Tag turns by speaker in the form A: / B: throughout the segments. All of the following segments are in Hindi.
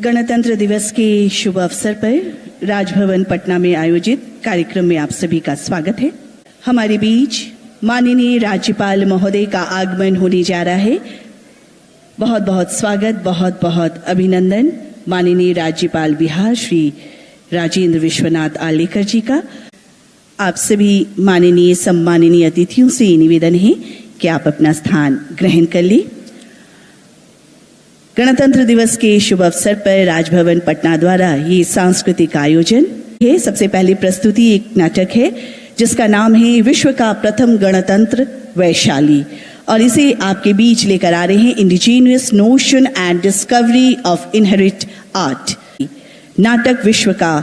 A: गणतंत्र दिवस के शुभ अवसर पर राजभवन पटना में आयोजित कार्यक्रम में आप सभी का स्वागत है। हमारे बीच माननीय राज्यपाल महोदय का आगमन होने जा रहा है। बहुत बहुत स्वागत, बहुत बहुत अभिनंदन माननीय राज्यपाल बिहार श्री राजेंद्र विश्वनाथ आर्लेकर जी का। आप सभी माननीय सम्माननीय अतिथियों से निवेदन है कि आप अपना स्थान ग्रहण कर लें। गणतंत्र दिवस के शुभ अवसर पर राजभवन पटना द्वारा ये सांस्कृतिक आयोजन है। सबसे पहली प्रस्तुति एक नाटक है जिसका नाम है विश्व का प्रथम गणतंत्र वैशाली, और इसे आपके बीच लेकर आ रहे हैं indigenous notion and discovery of inherit art. नाटक विश्व का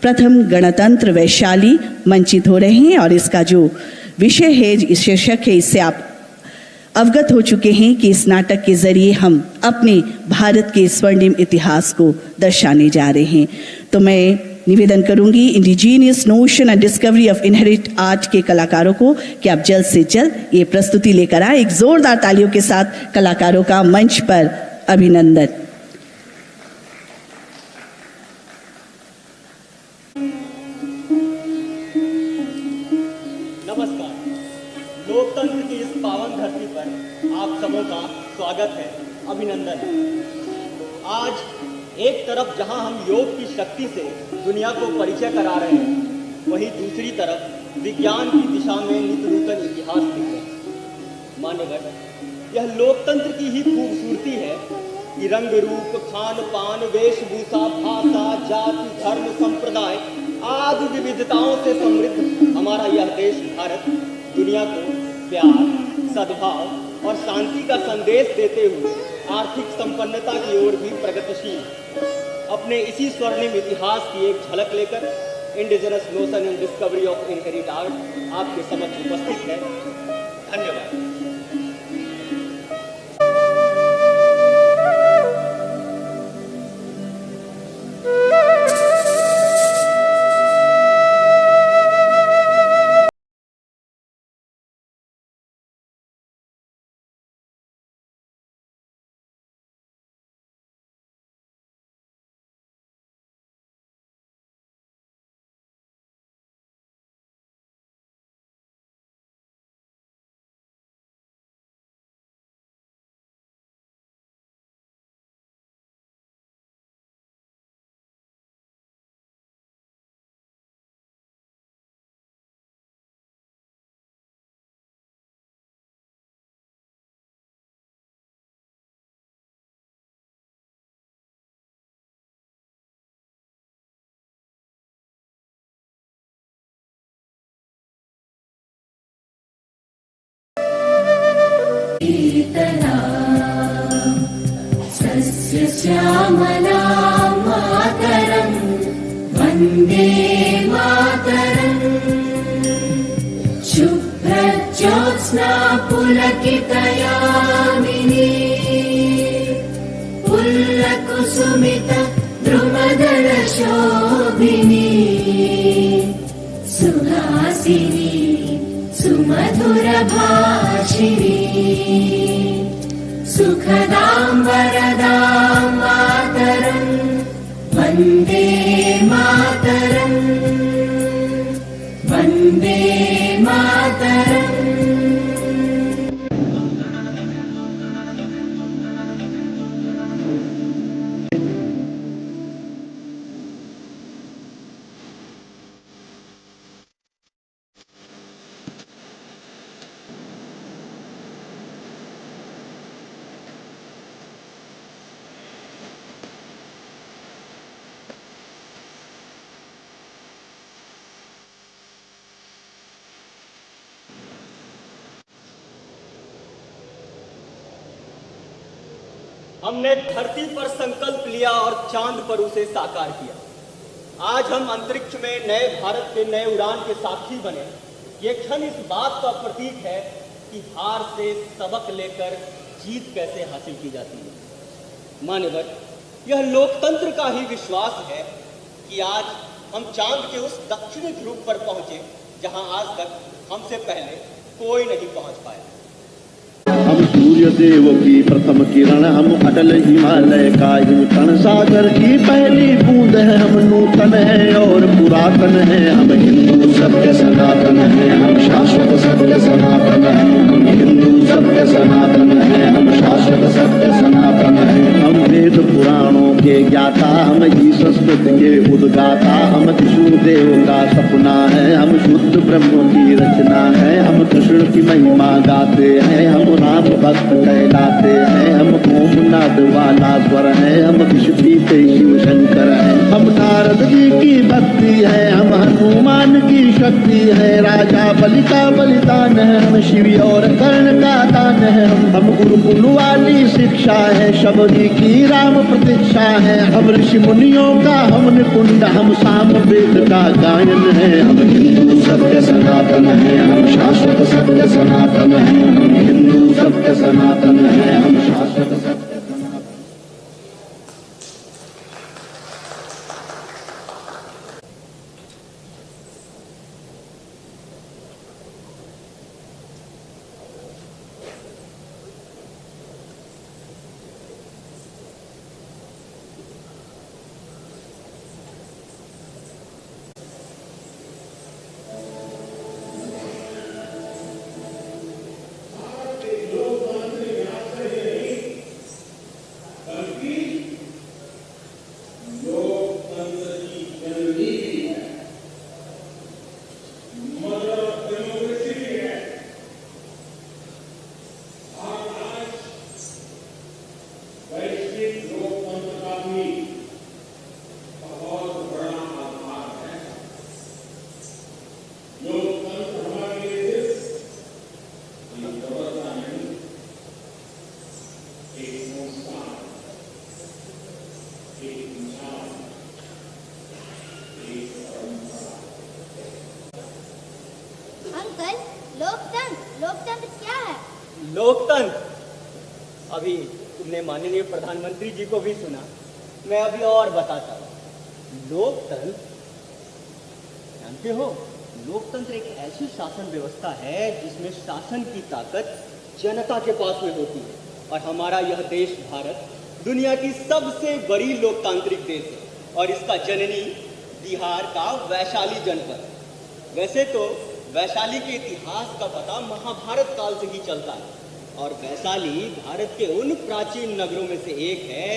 A: प्रथम गणतंत्र वैशाली मंचित हो रहे हैं और इसका जो विषय है, इस शीर्षक है, इससे आप अवगत हो चुके हैं कि इस नाटक के जरिए हम अपने भारत के स्वर्णिम इतिहास को दर्शाने जा रहे हैं। तो मैं निवेदन करूंगी indigenous notion and discovery of inherit art के कलाकारों को कि आप जल्द से जल्द ये प्रस्तुति लेकर आए। एक जोरदार तालियों के साथ कलाकारों का मंच पर अभिनंदन।
B: नमस्कार। लोकतंत्र की इस पावन धरती पर आप सबों का स्वागत है, अभिनंदन है। आज एक तरफ जहां हम योग की शक्ति से दुनिया को परिचय करा रहे हैं, वहीं दूसरी तरफ विज्ञान की दिशा में नित नूतन इतिहास लिख रहे हैं। मान्यवर, यह लोकतंत्र की ही खूबसूरती है कि रंग रूप, खान पान, वेशभूषा, भाषा, जाति, धर्म, संप्रदाय आदि विविधताओं से समृद्ध हमारा यह देश भारत दुनिया को प्यार, सद्भाव और शांति का संदेश देते हुए आर्थिक संपन्नता की ओर भी प्रगतिशील। अपने इसी स्वर्णिम इतिहास की एक झलक लेकर indigenous notion and discovery of inherit art आपके समक्ष उपस्थित है। धन्यवाद।
C: सस्य श्यामला मातरं वन्दे मातरं। शुभ्रज्योत्स्ना पुलकितयामिनी पुल्लकुसुमित द्रुमदलशोभिनी सुहासिनी सुमधुरभाषिणी सुखदां वरदां मातरं वन्दे मातरं वन्दे मातरम्।
B: हमने धरती पर संकल्प लिया और चांद पर उसे साकार किया। आज हम अंतरिक्ष में नए भारत के नए उड़ान के साक्षी बने। ये क्षण इस बात का प्रतीक है कि हार से सबक लेकर जीत कैसे हासिल की जाती है। मान्यवर, यह लोकतंत्र का ही विश्वास है कि आज हम चांद के उस दक्षिणी ध्रुव पर पहुंचे जहां आज तक हमसे पहले कोई नहीं पहुंच पाया।
D: हम सूर्य देव की प्रथम किरण, हम अटल हिमालय का हिमकण सागर सागर की पहली बूंद है, हम नूतन है और पुरातन है, हम हिंदू सत्य सनातन है, हम शाश्वत सत्य सनातन है, हम हिंदू सत्य सनातन है, हम शाश्वत सत्य सनातन है। हम वेद पुराणों के ज्ञाता, हम ही संस्कृत के उद्गाता, हम विष्णुदेव का सपना है, हम शुद्ध ब्रह्म की रचना है, हम कृष्ण की महिमा गाते हैं, हम राम भक्त कहलाते हैं, हम ओमनाथ वाला स्वर है, हम विश्व पीते शिव शंकर है, हम नारद जी की भक्ति है, हम हनुमान की शक्ति है, राजा बलि का बलिदान है, हम शिव और कर्ण का दान है, हम गुरुकुल वाली शिक्षा है, शबरी की राम प्रतीक्षा है, हम ऋषि मुनियों का हम निकुंड, हम साम वेद का गायन है, हम हिंदू सत्य सनातन है, हम शाश्वत सत्य सनातन है, हम हिंदू सत्य सनातन है, हम शाश्वत सत्य सनातन।
B: लोकतंत्र, अभी तुमने माननीय प्रधानमंत्री जी को भी सुना, मैं अभी और बताता हूँ। लोकतंत्र जानते हो, लोकतंत्र एक ऐसी शासन व्यवस्था है जिसमें शासन की ताकत जनता के पास में होती है, और हमारा यह देश भारत दुनिया की सबसे बड़ी लोकतांत्रिक देश है, और इसका जननी बिहार का वैशाली जनपद। वैसे तो वैशाली के इतिहास का पता महाभारत काल से ही चलता है, और वैशाली भारत के उन प्राचीन नगरों में से एक है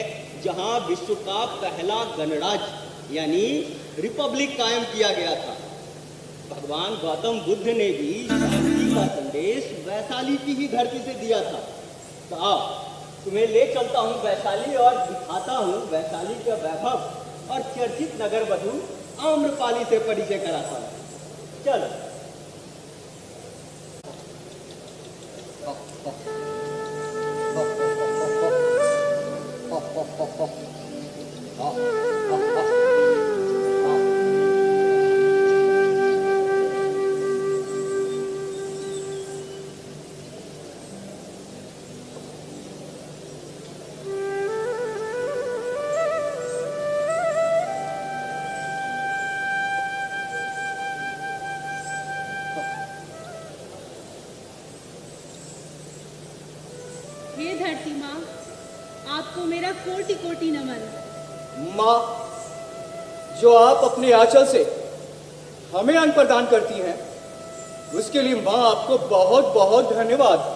B: जहां विश्व का पहला गणराज्य यानी रिपब्लिक कायम किया गया था। भगवान गौतम बुद्ध ने भी शांति का संदेश वैशाली की ही धरती से दिया था। तो आओ, तुम्हें ले चलता हूँ वैशाली और दिखाता हूँ वैशाली का वैभव, और चर्चित नगर वधु आम्रपाली से परिचय कराता हूँ। चलो।
E: हे धरती माँ, आपको मेरा कोटि कोटि नमन।
F: माँ, जो आप अपने आंचल से हमें अन्न प्रदान करती हैं, उसके लिए माँ आपको बहुत बहुत धन्यवाद।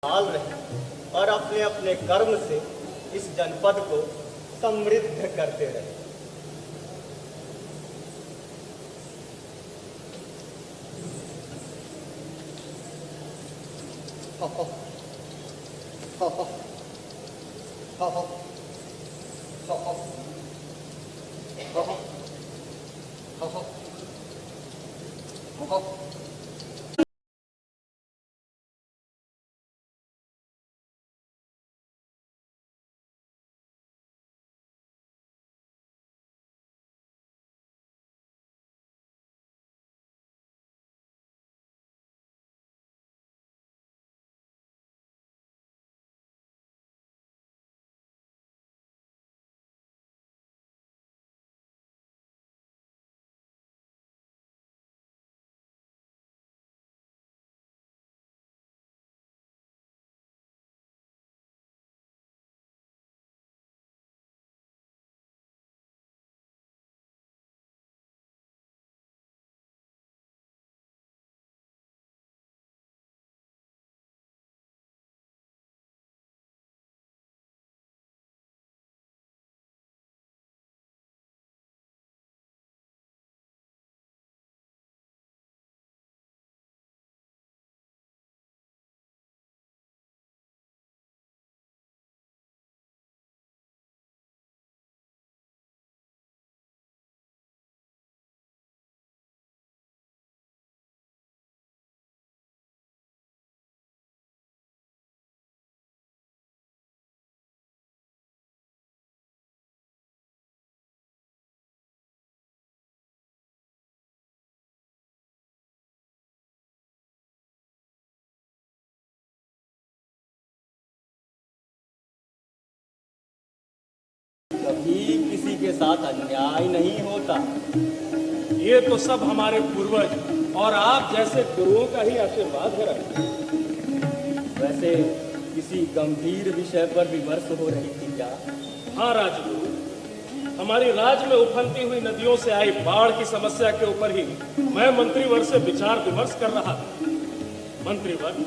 B: पाल रहे और अपने अपने कर्म से इस जनपद को समृद्ध करते रहे। कभी किसी के साथ अन्याय नहीं होता।
G: ये तो सब हमारे पूर्वज और आप जैसे गुरुओं का ही आशीर्वाद है।
B: वैसे किसी गंभीर विषय पर विमर्श हो रही थी क्या?
G: हाँ राजगुरु, हमारी राज्य में उफनती हुई नदियों से आई बाढ़ की समस्या के ऊपर ही मैं मंत्रीवर से विचार विमर्श कर रहा था। मंत्रीवर,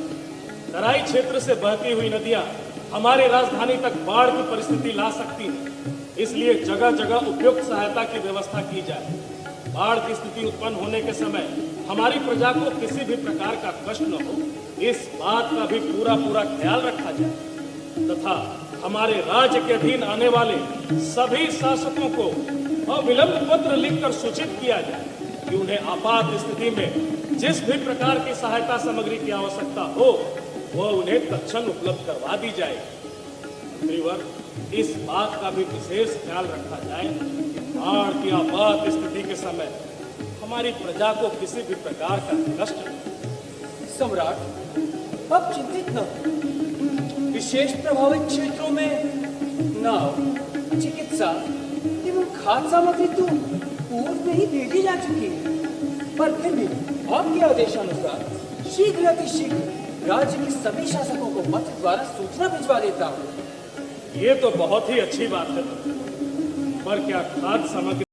G: तराई क्षेत्र से बहती हुई नदियां हमारी राजधानी तक बाढ़ की परिस्थिति ला सकती हैं, इसलिए जगह जगह उपयुक्त सहायता की व्यवस्था की जाए। बाढ़ की स्थिति उत्पन्न होने के समय हमारी प्रजा को किसी भी प्रकार का कष्ट न हो, इस बात का भी पूरा पूरा ख्याल रखा जाए तथा हमारे राज्य के अधीन आने वाले सभी शासकों को अविलंब पत्र लिखकर सूचित किया जाए कि उन्हें आपात स्थिति में जिस भी प्रकार की सहायता सामग्री की आवश्यकता हो वह उन्हें तत्क्षण उपलब्ध करवा दी जाए। मंत्रीवर, इस बात का भी विशेष ख्याल रखा जाए कि बाढ़ की आपात स्थिति के समय हमारी प्रजा को किसी भी प्रकार का कष्ट न हो।
F: सम्राट, आप चिंतित न हो। विशेष प्रभावित क्षेत्रों में नाव, चिकित्सा एवं खाद्य सामग्री तो पूर्व में ही भेजी जा चुकी है, पर फिर भी आपके आदेशानुसार शीघ्र अतिशीघ्र राज्य के सभी शासकों को पत्र द्वारा सूचना भिजवा देता हूँ।
G: ये तो बहुत ही अच्छी बात है, पर क्या खाद्य सामग्री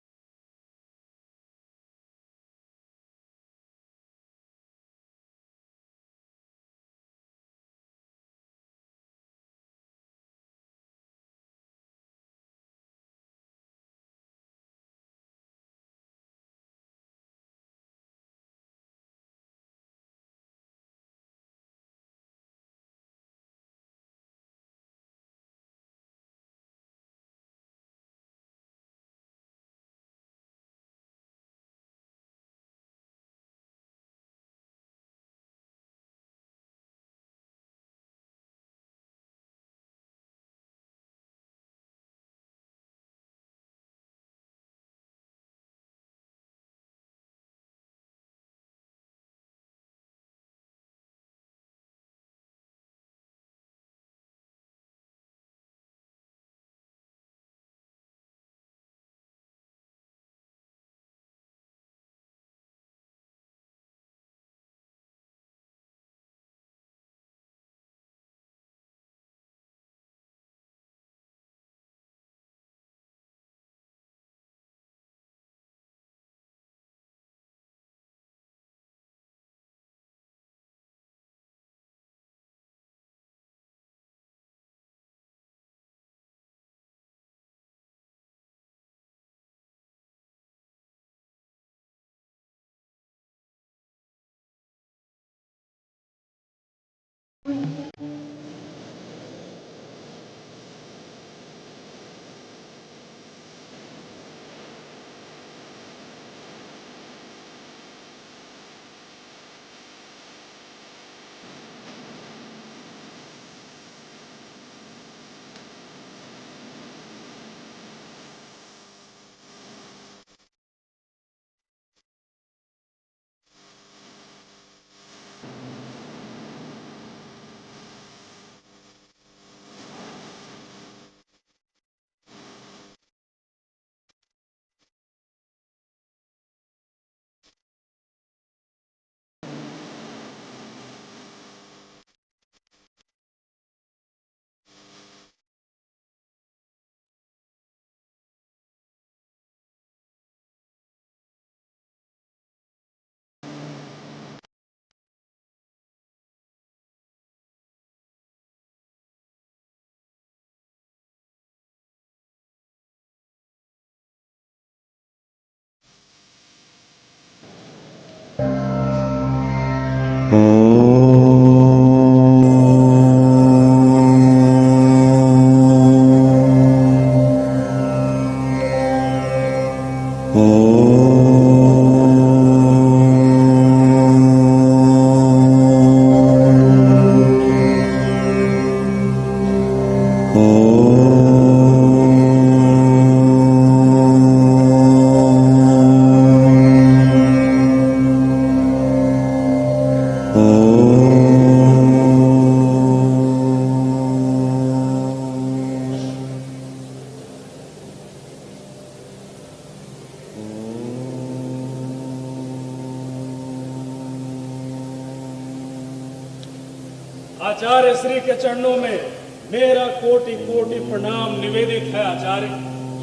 G: आचार्य श्री के चरणों में मेरा कोटि कोटि प्रणाम निवेदित है आचार्य।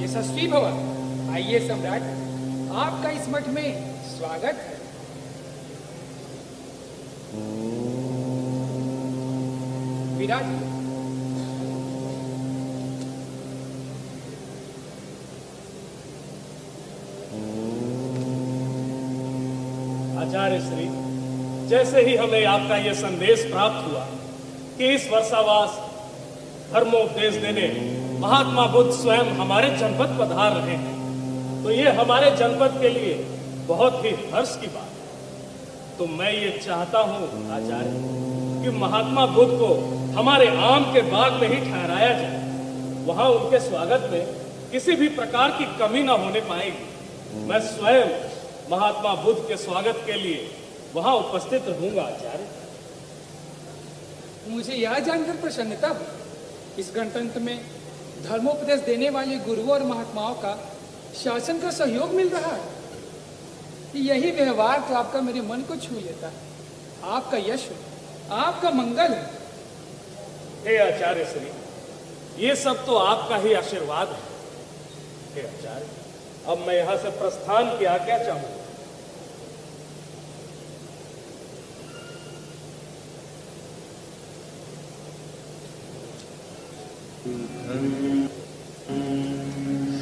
F: यशस्वी भव। आइए सम्राट, आपका इस मठ में स्वागत है। विराजिए।
G: आचार्य श्री, जैसे ही हमें आपका यह संदेश प्राप्त हुआ कि इस वर्षावास धर्मोपदेश देने महात्मा बुद्ध स्वयं हमारे जनपद पधार रहे हैं, तो ये हमारे जनपद के लिए बहुत ही हर्ष की बात है। तो मैं ये चाहता हूँ आचार्य कि महात्मा बुद्ध को हमारे आम के बाग में ही ठहराया जाए। वहां उनके स्वागत में किसी भी प्रकार की कमी ना होने पाएगी। मैं स्वयं महात्मा बुद्ध के स्वागत के लिए वहां उपस्थित रहूंगा आचार्य।
F: मुझे यह जानकर प्रसन्नता हुई इस गणतंत्र में धर्मोपदेश देने वाले गुरुओं और महात्माओं का शासन का सहयोग मिल रहा है। यही व्यवहार तो आपका मेरे मन को छू लेता है। आपका यश हो, आपका मंगल हो।
G: हे आचार्य श्री, ये सब तो आपका ही आशीर्वाद है। हे आचार्य, अब मैं यहां से प्रस्थान की आज्ञा चाहूंगा।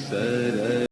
D: सर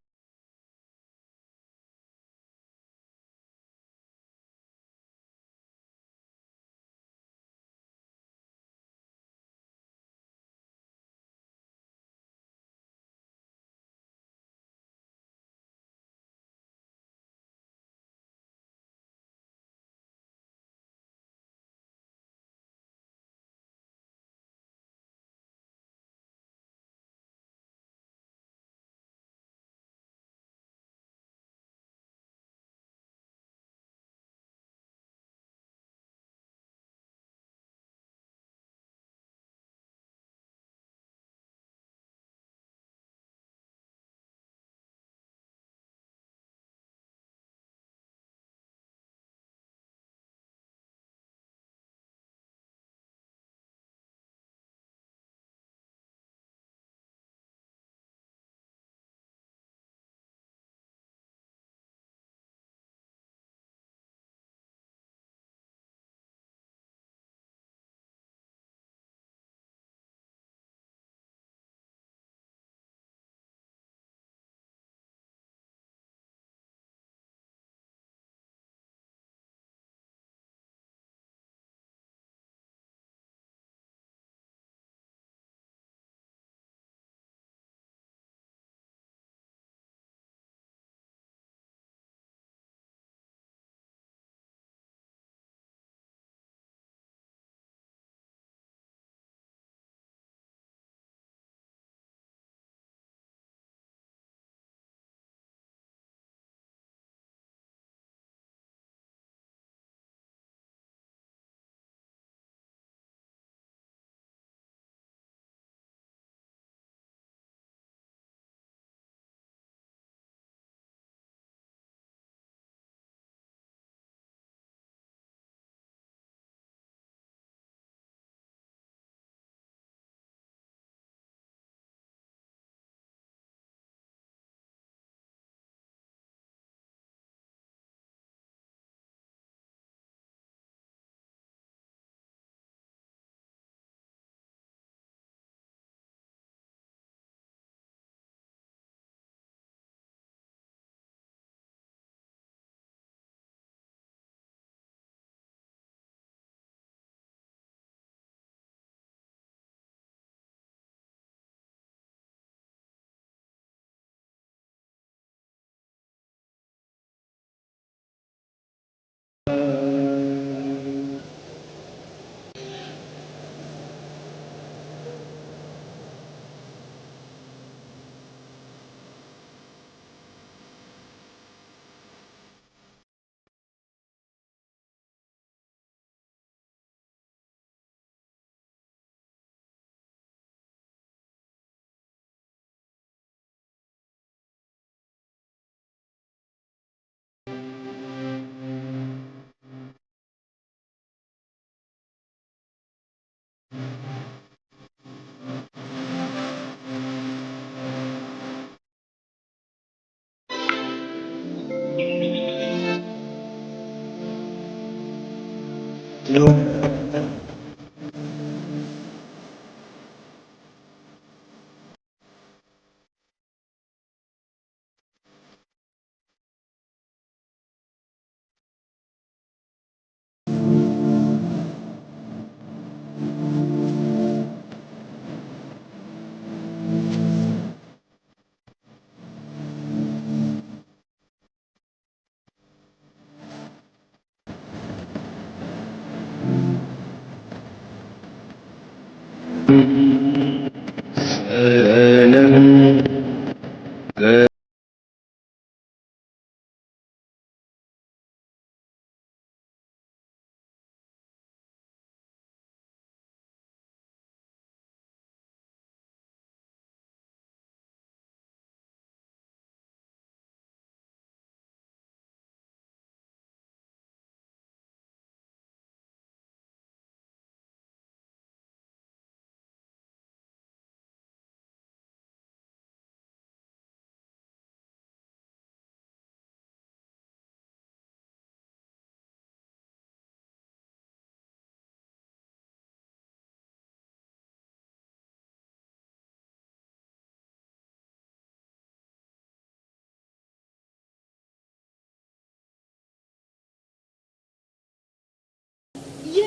E: ये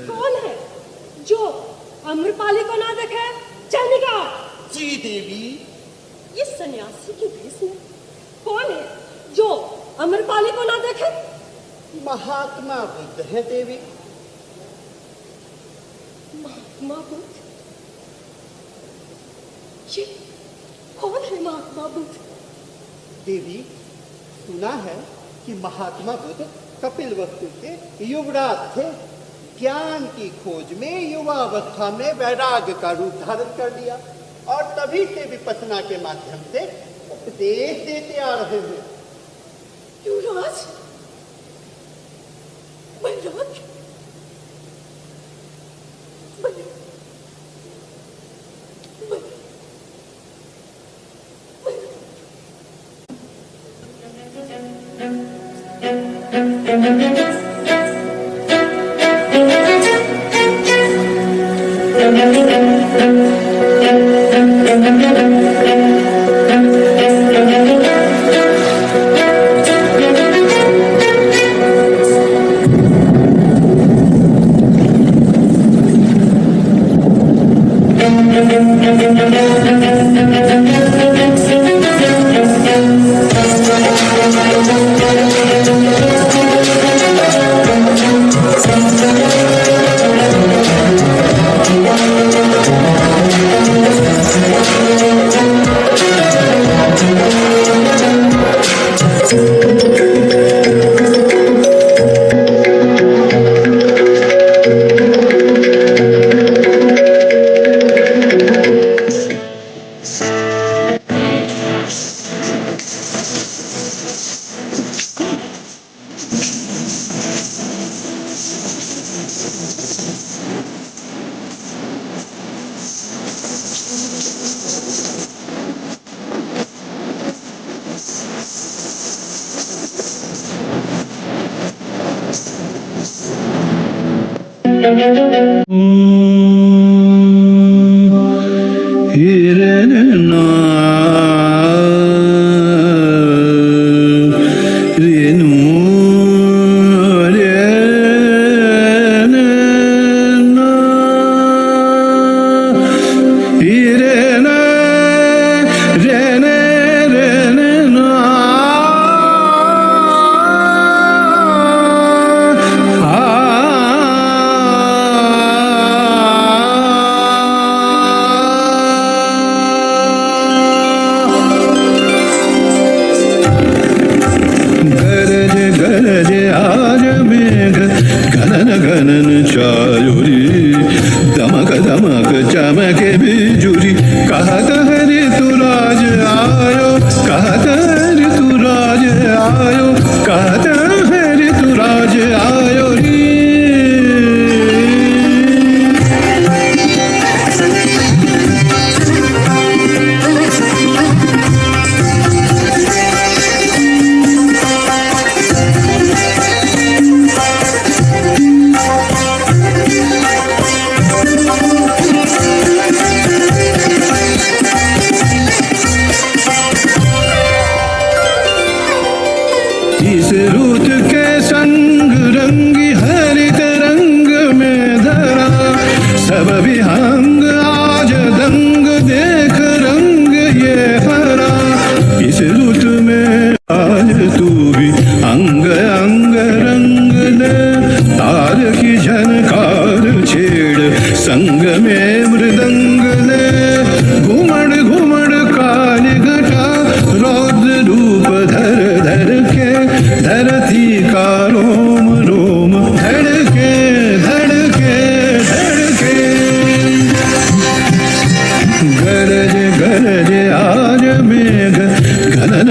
E: कौन है जो अम्रपाली को ना देखे चंडिका?
H: जी देवी।
E: ये सन्यासी के भेष में कौन है जो अम्रपाली को ना देखे?
H: महात्मा बुद्ध है देवी।
E: महात्मा बुद्ध? ये कौन है महात्मा बुद्ध?
H: देवी, सुना है कि महात्मा बुद्ध कपिल वस्तु के युवराज थे। ज्ञान की खोज में युवावस्था में वैराग्य का रूप धारण कर लिया और तभी से विपස්සना के माध्यम से उपदेश देते आ रहे हैं।
E: युवराज? वैराग्य?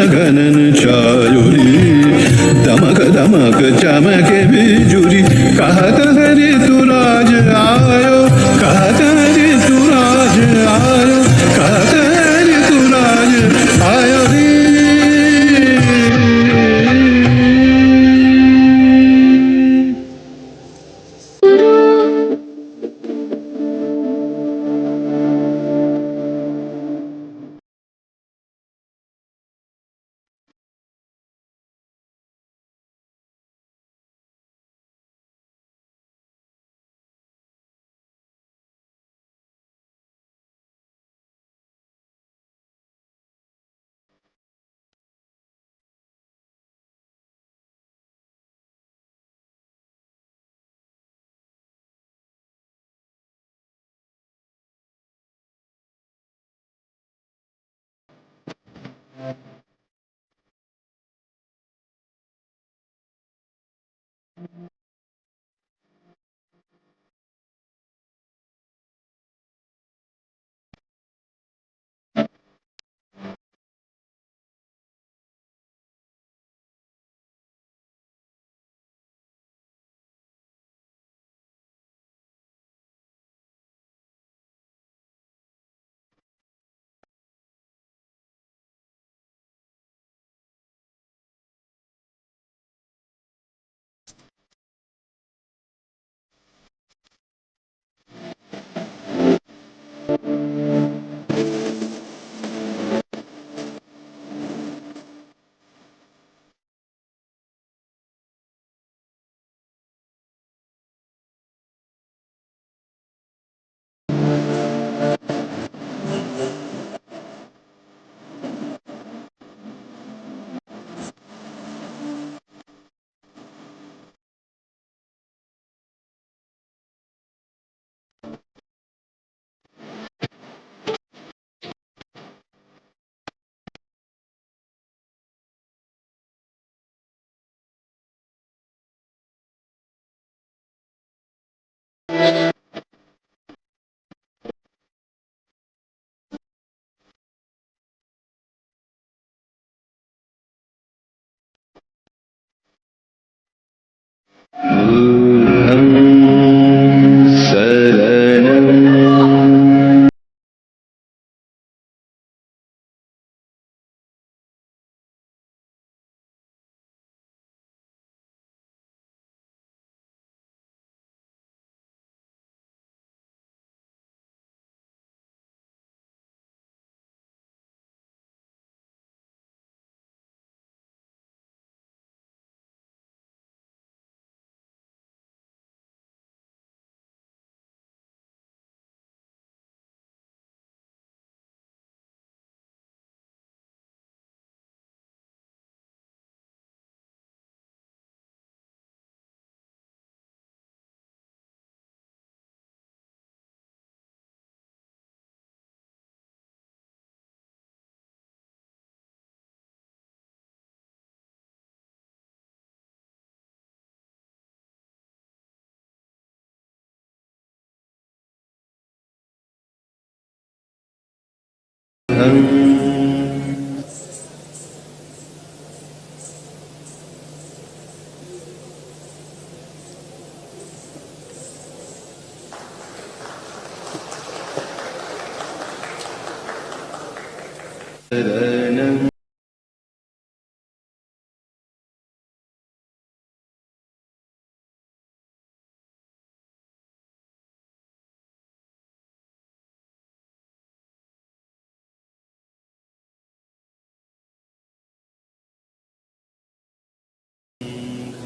D: घनन चायुरी दमक दमक चमके बिजुरी कहत हरि तू राज आयो कहत हरि तू राज आयो कहत हरि तू राज आयो रे।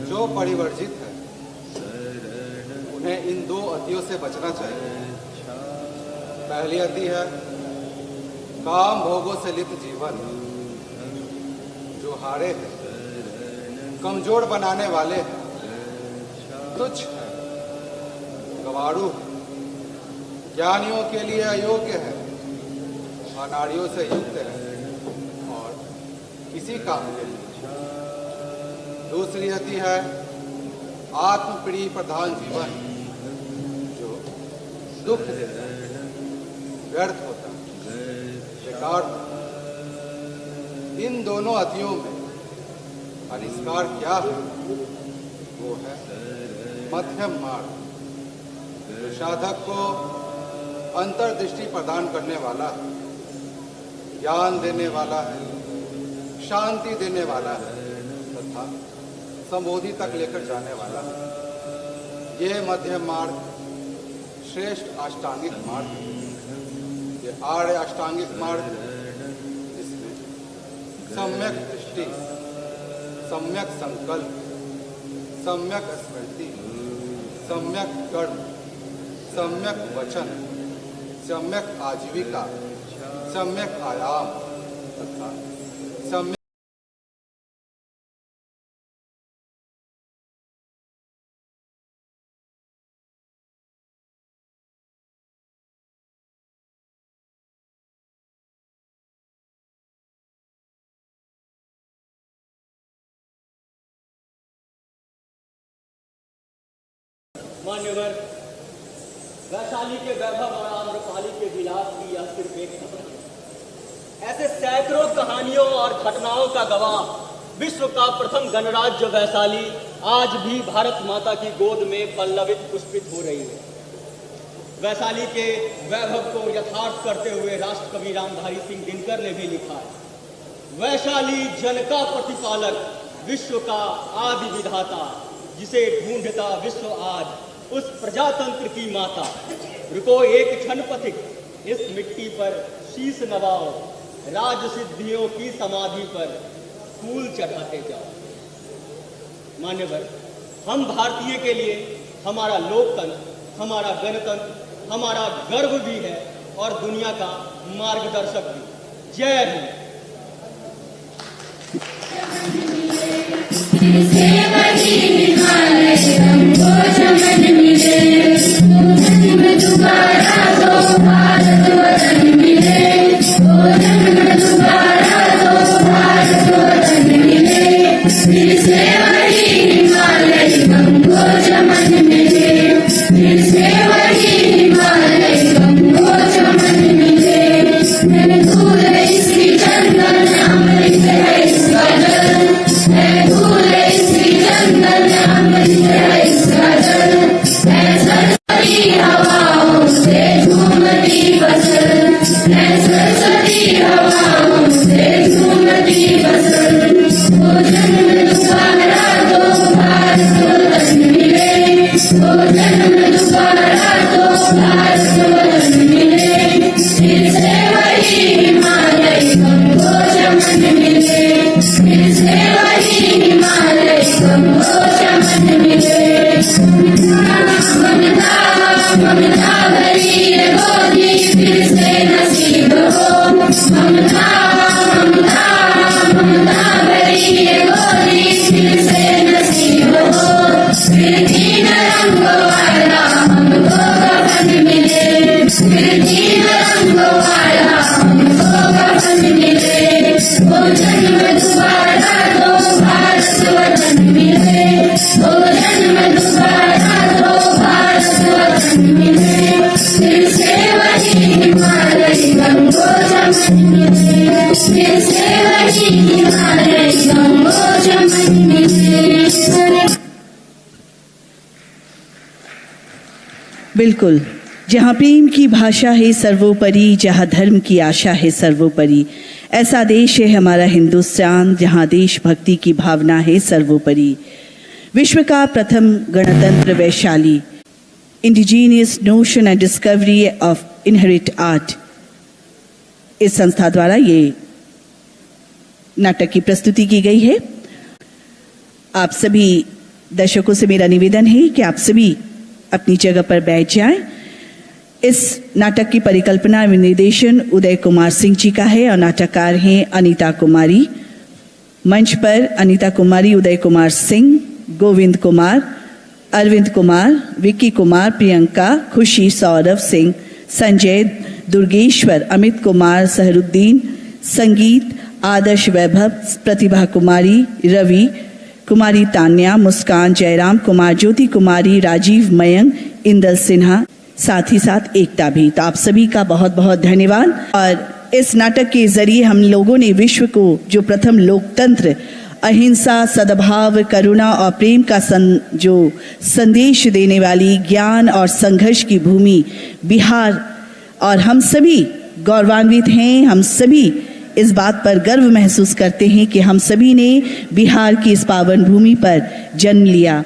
I: जो परिवर्जित है उन्हें इन दो अतियों से बचना चाहिए। पहली अति है काम भोगों से लिप्त जीवन, जो हारे हैं, कमजोर बनाने वाले हैं, तुच्छ है, गवारू है, ज्ञानियों के लिए अयोग्य है, अनाड़ियों से युक्त है और किसी काम के लिए। दूसरी अति है आत्मप्रिय प्रधान जीवन, जो दुख देता है, व्यर्थ होता है, बेकार होता है। इन दोनों अतियों में आविष्कार क्या है? वो है मध्यम मार्ग, जो साधक को अंतर्दृष्टि प्रदान करने वाला है, ज्ञान देने वाला है, शांति देने वाला है तथा समाधि तक लेकर जाने वाला है। ये मध्यम मार्ग श्रेष्ठ अष्टांगिक मार्ग है। ये आर्य अष्टांगिक मार्ग जिसमें सम्यक दृष्टि, सम्यक संकल्प, सम्यक स्मृति, सम्यक कर्म, सम्यक वचन, सम्यक आजीविका, सम्यक आयाम तथा सम्यक
B: मान्यवर, वैशाली के वैभव और आम्रपाली के विलास की यह सिर्फ एक खबर है। ऐसे सैकड़ों कहानियों और घटनाओं का गवाह विश्व का प्रथम गणराज्य वैशाली आज भी भारत माता की गोद में पल्लवित पुष्पित हो रही है। वैशाली के वैभव को यथार्थ करते हुए राष्ट्र कवि रामधारी सिंह दिनकर ने भी लिखा है, वैशाली जन का प्रतिपालक, विश्व का आदि विधाता, जिसे ढूंढता विश्व आज उस प्रजातंत्र की माता। रुको एक क्षण पथिक, इस मिट्टी पर शीश नवाओ, राज सिद्धियों की समाधि पर फूल चढ़ाते जाओ। मान्यवर, हम भारतीय के लिए हमारा लोकतंत्र, हमारा गणतंत्र, हमारा गर्व भी है और दुनिया का मार्गदर्शक भी। जय हिंद।
A: बिल्कुल, जहाँ प्रेम की भाषा है सर्वोपरि, जहाँ धर्म की आशा है सर्वोपरि, ऐसा देश है हमारा हिंदुस्तान, जहाँ देशभक्ति की भावना है सर्वोपरि। विश्व का प्रथम गणतंत्र Vaishali, indigenous notion and discovery of inherit art, इस संस्था द्वारा ये नाटक की प्रस्तुति की गई है। आप सभी दर्शकों से मेरा निवेदन है कि आप सभी अपनी जगह पर बैठ जाएं। इस नाटक की परिकल्पना एवं निर्देशन उदय कुमार सिंह जी का है और नाटककार हैं अनीता कुमारी। मंच पर अनीता कुमारी, उदय कुमार सिंह, गोविंद कुमार, अरविंद कुमार, विक्की कुमार, प्रियंका, खुशी, सौरभ सिंह, संजय, दुर्गेश्वर, अमित कुमार, सहरुद्दीन, संगीत, आदर्श वैभव, प्रतिभा कुमारी, रवि कुमारी, तान्या, मुस्कान, जयराम कुमार, ज्योति कुमारी, राजीव, मयंक, इंदल सिन्हा, साथ ही साथ एकता भी। तो आप सभी का बहुत बहुत धन्यवाद। और इस नाटक के जरिए हम लोगों ने विश्व को जो प्रथम लोकतंत्र, अहिंसा, सद्भाव, करुणा और प्रेम का जो संदेश देने वाली ज्ञान और संघर्ष की भूमि बिहार, और हम सभी गौरवान्वित हैं, हम सभी इस बात पर गर्व महसूस करते हैं कि हम सभी ने बिहार की इस पावन भूमि पर जन्म लिया।